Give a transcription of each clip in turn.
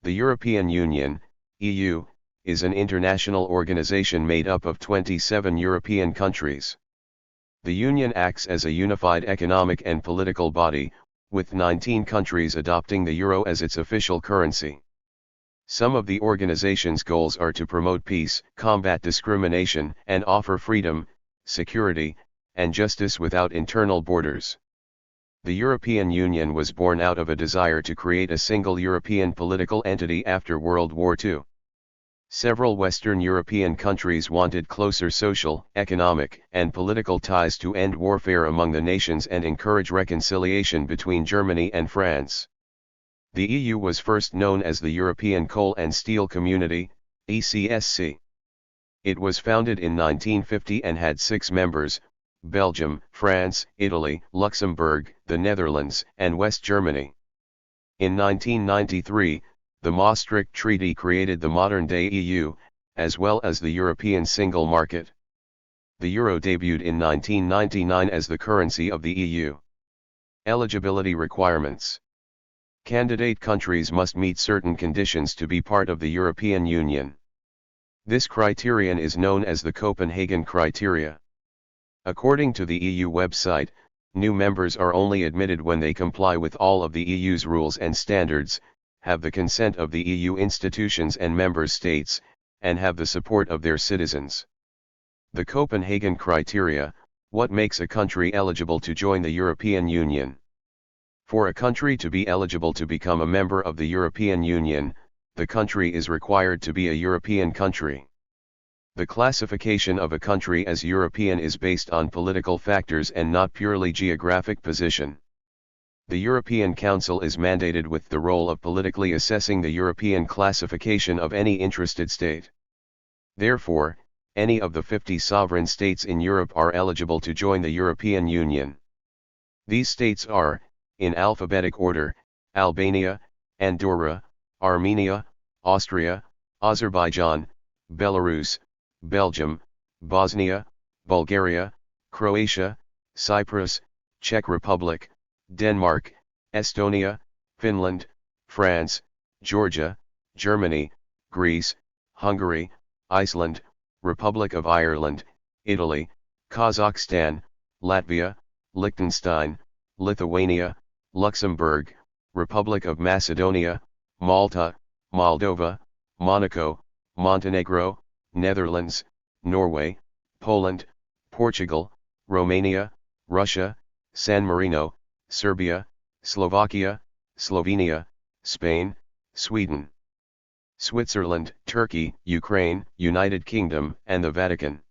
The European Union, EU, is an international organization made up of 27 European countries. The Union acts as a unified economic and political body, with 19 countries adopting the euro as its official currency. Some of the organization's goals are to promote peace, combat discrimination, and offer freedom, security, and justice without internal borders. The European Union was born out of a desire to create a single European political entity after World War II. Several Western European countries wanted closer social, economic, and political ties to end warfare among the nations and encourage reconciliation between Germany and France. The EU was first known as the European Coal and Steel Community, ECSC. It was founded in 1950 and had 6 members: Belgium, France, Italy, Luxembourg, the Netherlands, and West Germany. In 1993, the Maastricht Treaty created the modern-day EU, as well as the European single market. The euro debuted in 1999 as the currency of the EU. Eligibility requirements. Candidate countries must meet certain conditions to be part of the European Union. This criterion is known as the Copenhagen criteria. According to the EU website, new members are only admitted when they comply with all of the EU's rules and standards, have the consent of the EU institutions and member states, and have the support of their citizens. The Copenhagen criteria: what makes a country eligible to join the European Union? For a country to be eligible to become a member of the European Union, the country is required to be a European country. The classification of a country as European is based on political factors and not purely geographic position. The European Council is mandated with the role of politically assessing the European classification of any interested state. Therefore, any of the 50 sovereign states in Europe are eligible to join the European Union. These states are, in alphabetic order, Albania, Andorra, Armenia, Austria, Azerbaijan, Belarus, Belgium, Bosnia, Bulgaria, Croatia, Cyprus, Czech Republic, Denmark, Estonia, Finland, France, Georgia, Germany, Greece, Hungary, Iceland, Republic of Ireland, Italy, Kazakhstan, Latvia, Liechtenstein, Lithuania, Luxembourg, Republic of Macedonia, Malta, Moldova, Monaco, Montenegro, Netherlands, Norway, Poland, Portugal, Romania, Russia, San Marino, Serbia, Slovakia, Slovenia, Spain, Sweden, Switzerland, Turkey, Ukraine, United Kingdom, and the Vatican.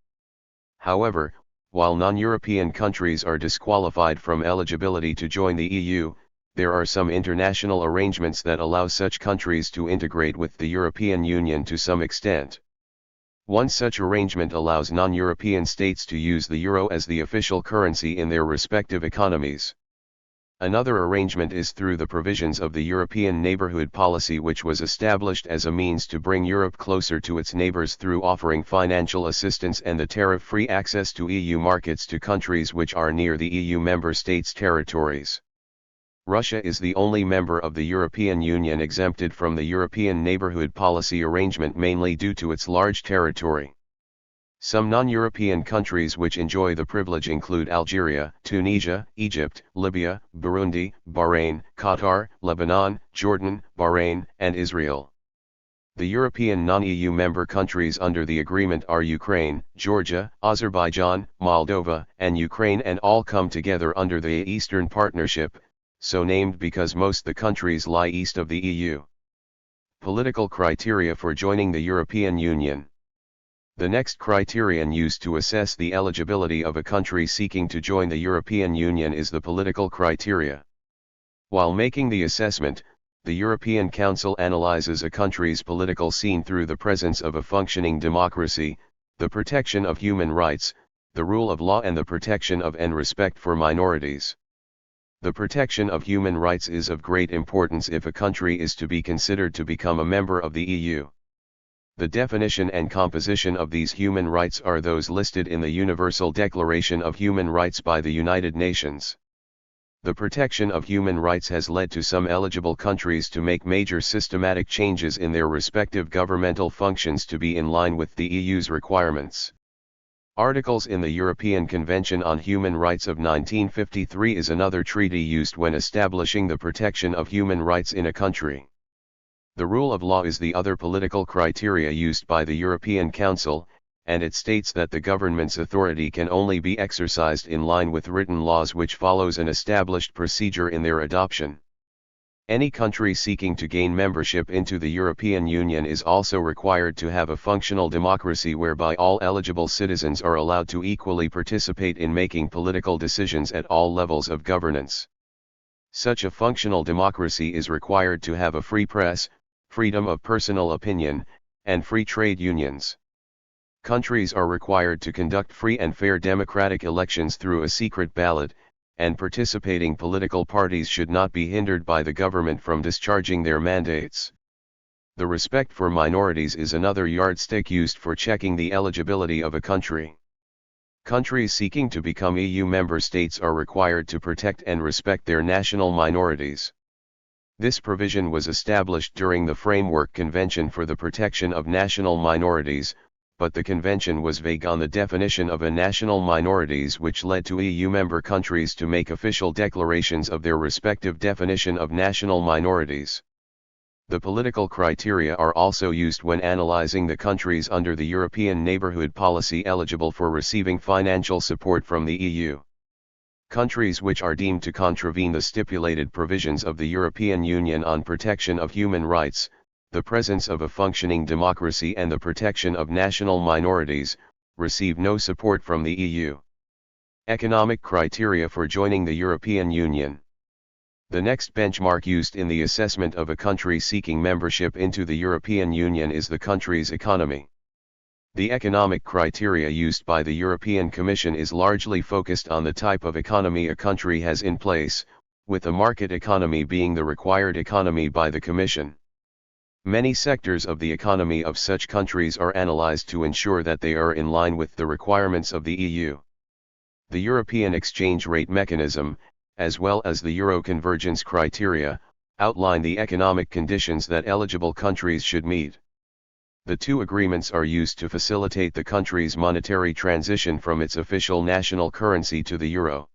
However, while non-European countries are disqualified from eligibility to join the EU, there are some international arrangements that allow such countries to integrate with the European Union to some extent. One such arrangement allows non-European states to use the euro as the official currency in their respective economies. Another arrangement is through the provisions of the European Neighbourhood Policy, which was established as a means to bring Europe closer to its neighbours through offering financial assistance and the tariff-free access to EU markets to countries which are near the EU member states' territories. Russia is the only member of the European Union exempted from the European Neighbourhood Policy arrangement, mainly due to its large territory. Some non-European countries which enjoy the privilege include Algeria, Tunisia, Egypt, Libya, Burundi, Bahrain, Qatar, Lebanon, Jordan, Bahrain, and Israel. The European non-EU member countries under the agreement are Ukraine, Georgia, Azerbaijan, Moldova, and Ukraine, and all come together under the Eastern Partnership, so named because most the countries lie east of the EU. Political criteria for joining the European Union. The next criterion used to assess the eligibility of a country seeking to join the European Union is the political criteria. While making the assessment, the European Council analyzes a country's political scene through the presence of a functioning democracy, the protection of human rights, the rule of law, and the protection of and respect for minorities. The protection of human rights is of great importance if a country is to be considered to become a member of the EU. The definition and composition of these human rights are those listed in the Universal Declaration of Human Rights by the United Nations. The protection of human rights has led to some eligible countries to make major systematic changes in their respective governmental functions to be in line with the EU's requirements. Articles in the European Convention on Human Rights of 1953 is another treaty used when establishing the protection of human rights in a country. The rule of law is the other political criteria used by the European Council, and it states that the government's authority can only be exercised in line with written laws which follows an established procedure in their adoption. Any country seeking to gain membership into the European Union is also required to have a functional democracy whereby all eligible citizens are allowed to equally participate in making political decisions at all levels of governance. Such a functional democracy is required to have a free press, freedom of personal opinion, and free trade unions. Countries are required to conduct free and fair democratic elections through a secret ballot, and participating political parties should not be hindered by the government from discharging their mandates. The respect for minorities is another yardstick used for checking the eligibility of a country. Countries seeking to become EU member states are required to protect and respect their national minorities. This provision was established during the Framework Convention for the Protection of National Minorities, but the convention was vague on the definition of a national minorities, which led to EU member countries to make official declarations of their respective definition of national minorities. The political criteria are also used when analyzing the countries under the European Neighbourhood Policy eligible for receiving financial support from the EU. Countries which are deemed to contravene the stipulated provisions of the European Union on protection of human rights, the presence of a functioning democracy and the protection of national minorities, receive no support from the EU. Economic criteria for joining the European Union. The next benchmark used in the assessment of a country seeking membership into the European Union is the country's economy. The economic criteria used by the European Commission is largely focused on the type of economy a country has in place, with a market economy being the required economy by the Commission. Many sectors of the economy of such countries are analyzed to ensure that they are in line with the requirements of the EU. The European exchange rate mechanism, as well as the Euro convergence criteria, outline the economic conditions that eligible countries should meet. The two agreements are used to facilitate the country's monetary transition from its official national currency to the euro.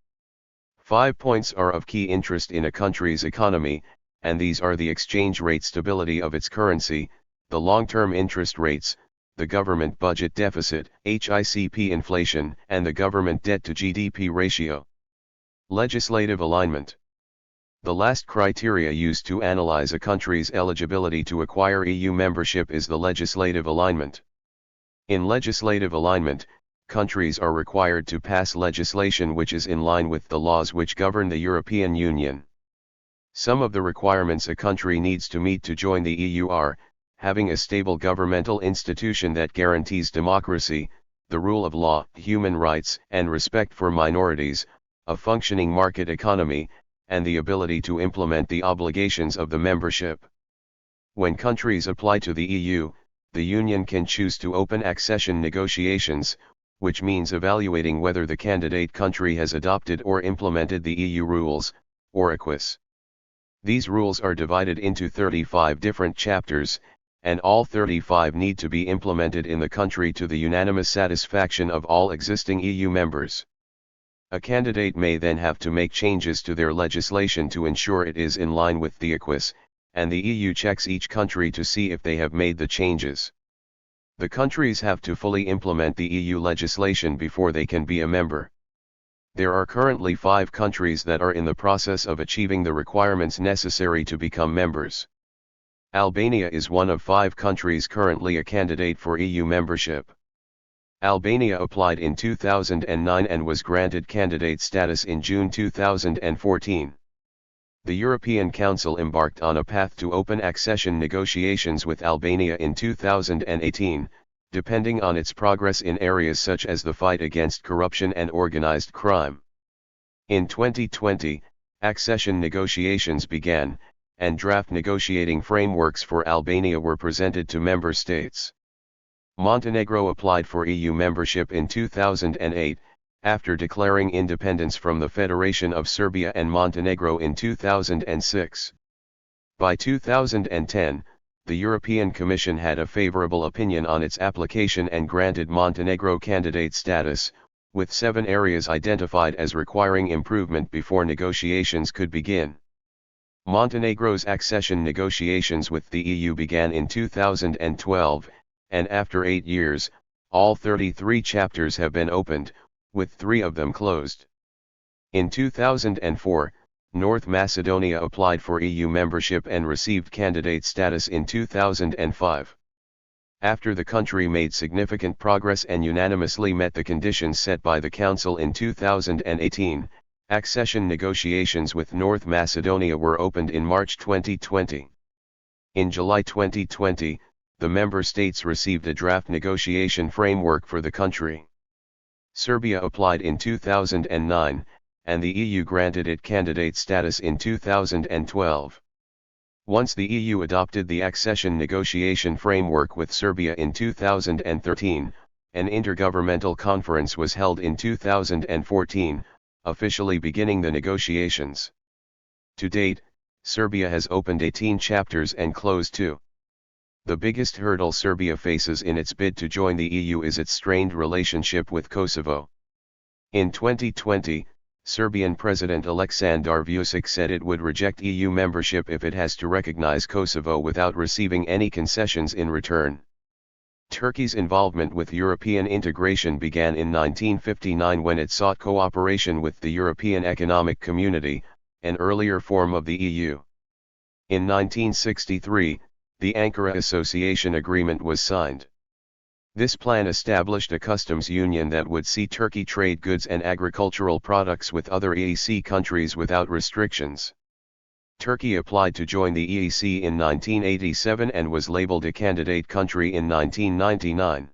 5 points are of key interest in a country's economy, and these are the exchange rate stability of its currency, the long-term interest rates, the government budget deficit, HICP inflation, and the government debt to GDP ratio. Legislative alignment. The last criteria used to analyze a country's eligibility to acquire EU membership is the legislative alignment. In legislative alignment, countries are required to pass legislation which is in line with the laws which govern the European Union. Some of the requirements a country needs to meet to join the EU are, having a stable governmental institution that guarantees democracy, the rule of law, human rights, and respect for minorities, a functioning market economy, and the ability to implement the obligations of the membership. When countries apply to the EU, the Union can choose to open accession negotiations, which means evaluating whether the candidate country has adopted or implemented the EU rules, or acquis. These rules are divided into 35 different chapters, and all 35 need to be implemented in the country to the unanimous satisfaction of all existing EU members. A candidate may then have to make changes to their legislation to ensure it is in line with the acquis, and the EU checks each country to see if they have made the changes. The countries have to fully implement the EU legislation before they can be a member. There are currently 5 countries that are in the process of achieving the requirements necessary to become members. Albania is one of 5 countries currently a candidate for EU membership. Albania applied in 2009 and was granted candidate status in June 2014. The European Council embarked on a path to open accession negotiations with Albania in 2018, depending on its progress in areas such as the fight against corruption and organized crime. In 2020, accession negotiations began, and draft negotiating frameworks for Albania were presented to member states. Montenegro applied for EU membership in 2008, after declaring independence from the Federation of Serbia and Montenegro in 2006. By 2010, the European Commission had a favorable opinion on its application and granted Montenegro candidate status, with 7 areas identified as requiring improvement before negotiations could begin. Montenegro's accession negotiations with the EU began in 2012, and after 8 years, all 33 chapters have been opened, with 3 of them closed. In 2004, North Macedonia applied for EU membership and received candidate status in 2005. After the country made significant progress and unanimously met the conditions set by the Council in 2018, accession negotiations with North Macedonia were opened in March 2020. In July 2020, the member states received a draft negotiation framework for the country. Serbia applied in 2009, and the EU granted it candidate status in 2012. Once the EU adopted the accession negotiation framework with Serbia in 2013, an intergovernmental conference was held in 2014, officially beginning the negotiations. To date, Serbia has opened 18 chapters and closed 2. The biggest hurdle Serbia faces in its bid to join the EU is its strained relationship with Kosovo. In 2020, Serbian President Aleksandar Vučić said it would reject EU membership if it has to recognize Kosovo without receiving any concessions in return. Turkey's involvement with European integration began in 1959 when it sought cooperation with the European Economic Community, an earlier form of the EU. In 1963, the Ankara Association Agreement was signed. This plan established a customs union that would see Turkey trade goods and agricultural products with other EEC countries without restrictions. Turkey applied to join the EEC in 1987 and was labeled a candidate country in 1999.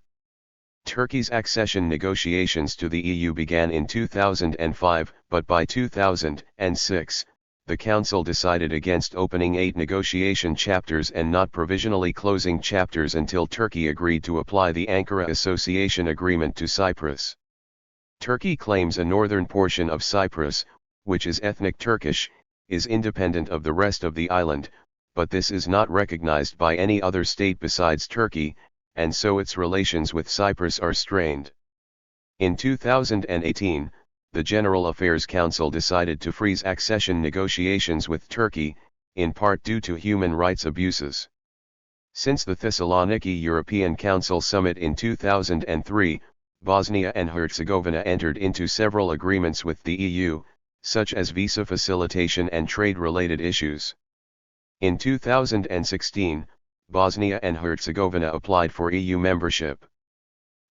Turkey's accession negotiations to the EU began in 2005, but by 2006, the Council decided against opening 8 negotiation chapters and not provisionally closing chapters until Turkey agreed to apply the Ankara Association Agreement to Cyprus. Turkey claims a northern portion of Cyprus, which is ethnic Turkish, is independent of the rest of the island, but this is not recognized by any other state besides Turkey, and so its relations with Cyprus are strained. In 2018, the General Affairs Council decided to freeze accession negotiations with Turkey, in part due to human rights abuses. Since the Thessaloniki European Council Summit in 2003, Bosnia and Herzegovina entered into several agreements with the EU, such as visa facilitation and trade-related issues. In 2016, Bosnia and Herzegovina applied for EU membership.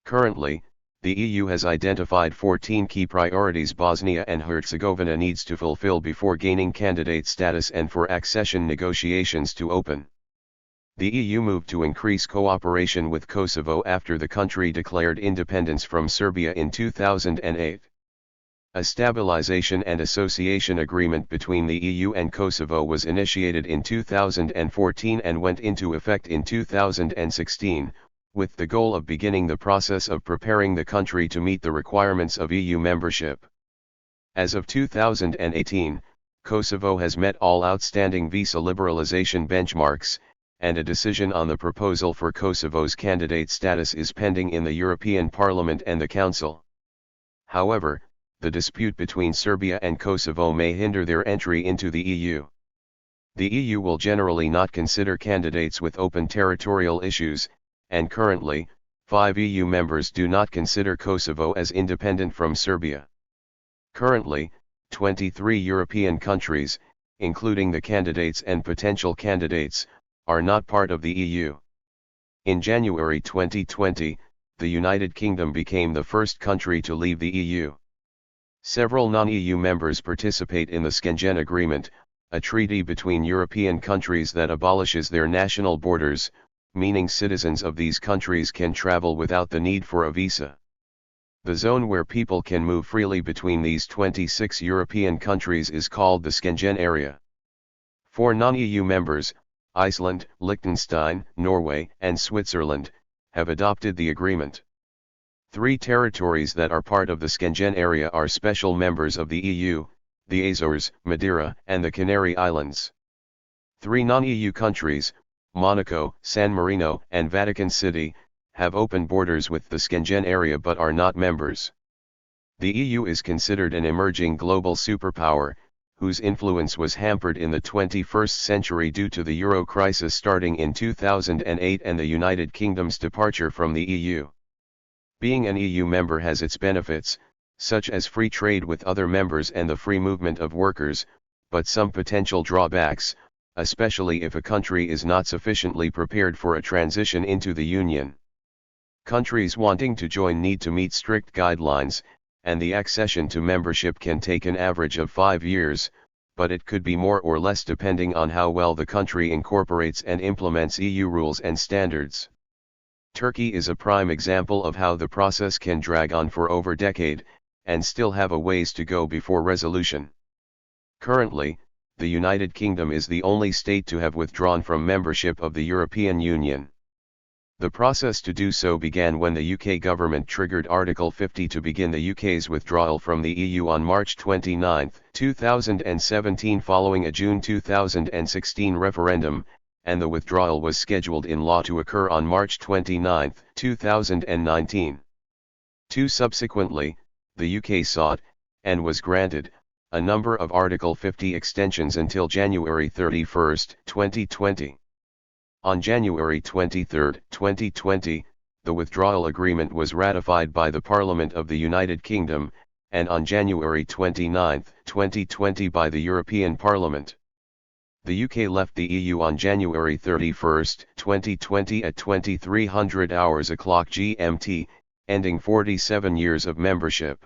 Currently, the EU has identified 14 key priorities Bosnia and Herzegovina needs to fulfill before gaining candidate status and for accession negotiations to open. The EU moved to increase cooperation with Kosovo after the country declared independence from Serbia in 2008. A stabilization and association agreement between the EU and Kosovo was initiated in 2014 and went into effect in 2016, with the goal of beginning the process of preparing the country to meet the requirements of EU membership. As of 2018, Kosovo has met all outstanding visa liberalization benchmarks, and a decision on the proposal for Kosovo's candidate status is pending in the European Parliament and the Council. However, the dispute between Serbia and Kosovo may hinder their entry into the EU. The EU will generally not consider candidates with open territorial issues, and currently, 5 EU members do not consider Kosovo as independent from Serbia. Currently, 23 European countries, including the candidates and potential candidates, are not part of the EU. In January 2020, the United Kingdom became the first country to leave the EU. Several non-EU members participate in the Schengen Agreement, a treaty between European countries that abolishes their national borders, meaning citizens of these countries can travel without the need for a visa. The zone where people can move freely between these 26 European countries is called the Schengen area. 4 non-EU members, Iceland, Liechtenstein, Norway, and Switzerland, have adopted the agreement. 3 territories that are part of the Schengen area are special members of the EU, the Azores, Madeira, and the Canary Islands. 3 non-EU countries, Monaco, San Marino, and Vatican City, have open borders with the Schengen area but are not members. The EU is considered an emerging global superpower, whose influence was hampered in the 21st century due to the euro crisis starting in 2008 and the United Kingdom's departure from the EU. Being an EU member has its benefits, such as free trade with other members and the free movement of workers, but some potential drawbacks, especially if a country is not sufficiently prepared for a transition into the Union. Countries wanting to join need to meet strict guidelines, and the accession to membership can take an average of 5 years, but it could be more or less depending on how well the country incorporates and implements EU rules and standards. Turkey is a prime example of how the process can drag on for over a decade, and still have a ways to go before resolution. Currently, the United Kingdom is the only state to have withdrawn from membership of the European Union. The process to do so began when the UK government triggered Article 50 to begin the UK's withdrawal from the EU on March 29, 2017 following a June 2016 referendum, and the withdrawal was scheduled in law to occur on March 29, 2019. Subsequently, the UK sought, and was granted, a number of Article 50 extensions until January 31, 2020. On January 23, 2020, the withdrawal agreement was ratified by the Parliament of the United Kingdom, and on January 29, 2020 by the European Parliament. The UK left the EU on January 31, 2020 at 2300 hours o'clock GMT, ending 47 years of membership.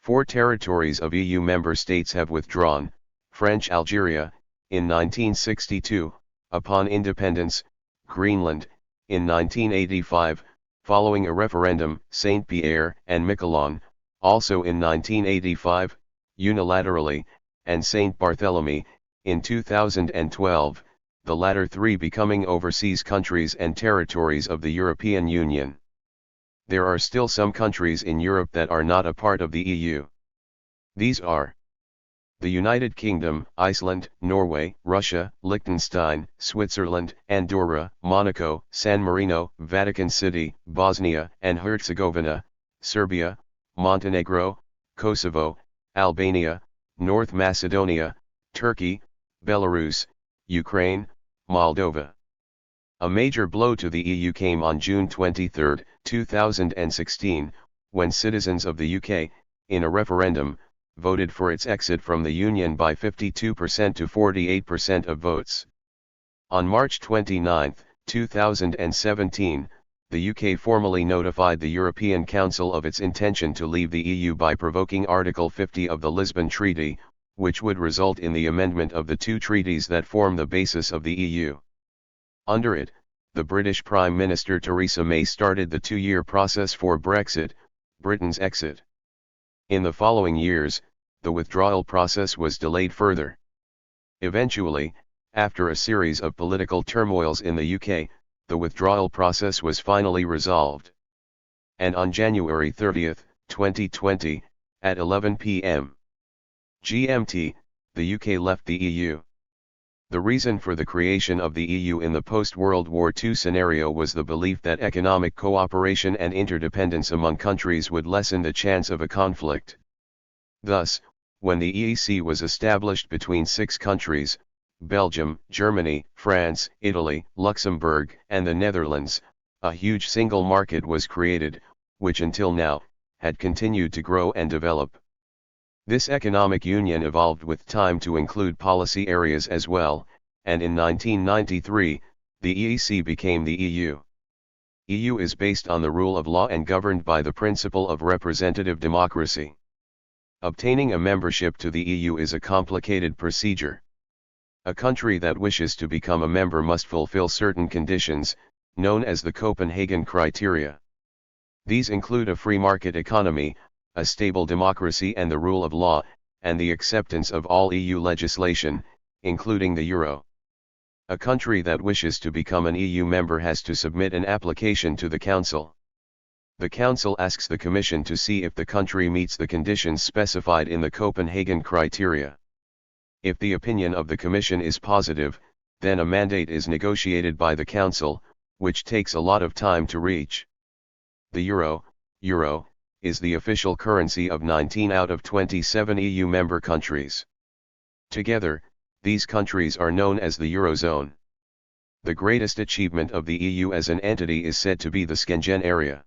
4 territories of EU member states have withdrawn: French Algeria, in 1962, upon independence; Greenland, in 1985, following a referendum; Saint Pierre and Miquelon, also in 1985, unilaterally; and Saint Barthélemy, in 2012, the latter 3 becoming overseas countries and territories of the European Union. There are still some countries in Europe that are not a part of the EU. These are the United Kingdom, Iceland, Norway, Russia, Liechtenstein, Switzerland, Andorra, Monaco, San Marino, Vatican City, Bosnia and Herzegovina, Serbia, Montenegro, Kosovo, Albania, North Macedonia, Turkey, Belarus, Ukraine, Moldova. A major blow to the EU came on June 23, 2016, when citizens of the UK, in a referendum, voted for its exit from the Union by 52% to 48% of votes. On March 29, 2017, the UK formally notified the European Council of its intention to leave the EU by provoking Article 50 of the Lisbon Treaty, which would result in the amendment of the 2 treaties that form the basis of the EU. Under it, the British Prime Minister Theresa May started the 2-year process for Brexit, Britain's exit. In the following years, the withdrawal process was delayed further. Eventually, after a series of political turmoils in the UK, the withdrawal process was finally resolved. And on January 30, 2020, at 11 p.m. GMT, the UK left the EU. The reason for the creation of the EU in the post-World War II scenario was the belief that economic cooperation and interdependence among countries would lessen the chance of a conflict. Thus, when the EEC was established between 6 countries, Belgium, Germany, France, Italy, Luxembourg, and the Netherlands, a huge single market was created, which until now, had continued to grow and develop. This economic union evolved with time to include policy areas as well, and in 1993, the EEC became the EU. EU is based on the rule of law and governed by the principle of representative democracy. Obtaining a membership to the EU is a complicated procedure. A country that wishes to become a member must fulfill certain conditions, known as the Copenhagen criteria. These include a free market economy, a stable democracy and the rule of law, and the acceptance of all EU legislation, including the euro. A country that wishes to become an EU member has to submit an application to the Council. The Council asks the Commission to see if the country meets the conditions specified in the Copenhagen criteria. If the opinion of the Commission is positive, then a mandate is negotiated by the Council, which takes a lot of time to reach. The euro, is the official currency of 19 out of 27 EU member countries. Together, these countries are known as the Eurozone. The greatest achievement of the EU as an entity is said to be the Schengen area.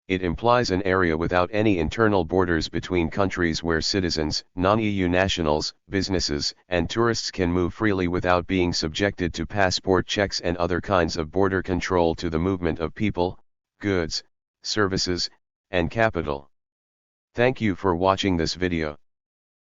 It implies an area without any internal borders between countries where citizens, non-EU nationals, businesses, and tourists can move freely without being subjected to passport checks and other kinds of border control to the movement of people, goods, services, and capital. Thank you for watching this video.